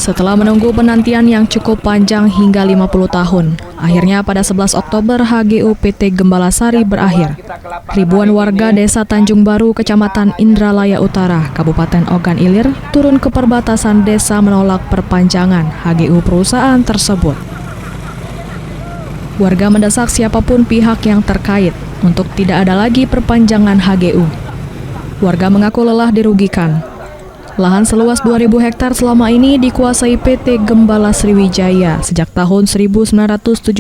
Setelah menunggu penantian yang cukup panjang hingga 50 tahun, akhirnya pada 11 Oktober HGU PT Gembalasari berakhir. Ribuan warga Desa Tanjung Baru, Kecamatan Indralaya Utara, Kabupaten Ogan Ilir, turun ke perbatasan desa menolak perpanjangan HGU perusahaan tersebut. Warga mendesak siapapun pihak yang terkait untuk tidak ada lagi perpanjangan HGU. Warga mengaku lelah dirugikan. Lahan seluas 2.000 hektar selama ini dikuasai PT Gembala Sriwijaya sejak tahun 1975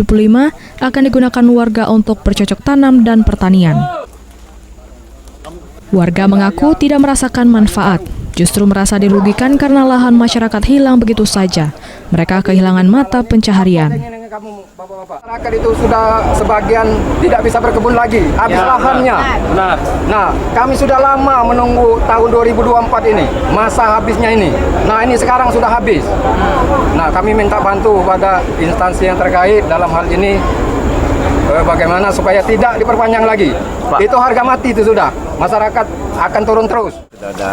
akan digunakan warga untuk bercocok tanam dan pertanian. Warga mengaku tidak merasakan manfaat, justru merasa dirugikan karena lahan masyarakat hilang begitu saja. Mereka kehilangan mata pencaharian. Masyarakat itu sudah sebagian tidak bisa berkebun lagi, habis lahannya. Nah, kami sudah lama menunggu tahun 2024 ini, masa habisnya ini. Nah, ini sekarang sudah habis. Nah, kami minta bantu pada instansi yang terkait dalam hal ini, bagaimana supaya tidak diperpanjang lagi. Pak, itu harga mati itu sudah, masyarakat akan turun terus. Sudah ada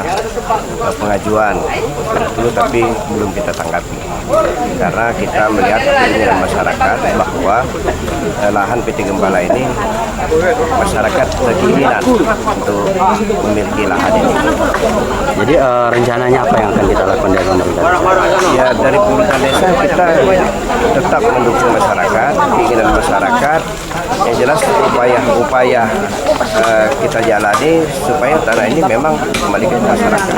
pengajuan itu, tapi belum kita tanggapi karena kita melihat keinginan masyarakat bahwa lahan PT Gembala ini masyarakat berkeinginan untuk memiliki lahan ini. Jadi rencananya apa yang akan kita lakukan dari pemerintah? Ya, dari pemerintah desa kita tetap mendukung masyarakat, keinginan masyarakat. Yang jelas upaya kita jalani supaya tanah ini memang kembali ke masyarakat.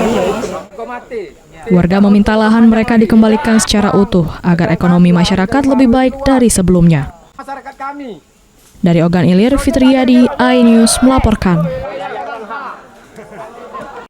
Warga meminta lahan mereka dikembalikan secara utuh agar ekonomi masyarakat lebih baik dari sebelumnya. Dari Ogan Ilir, Fitriadi, iNews melaporkan.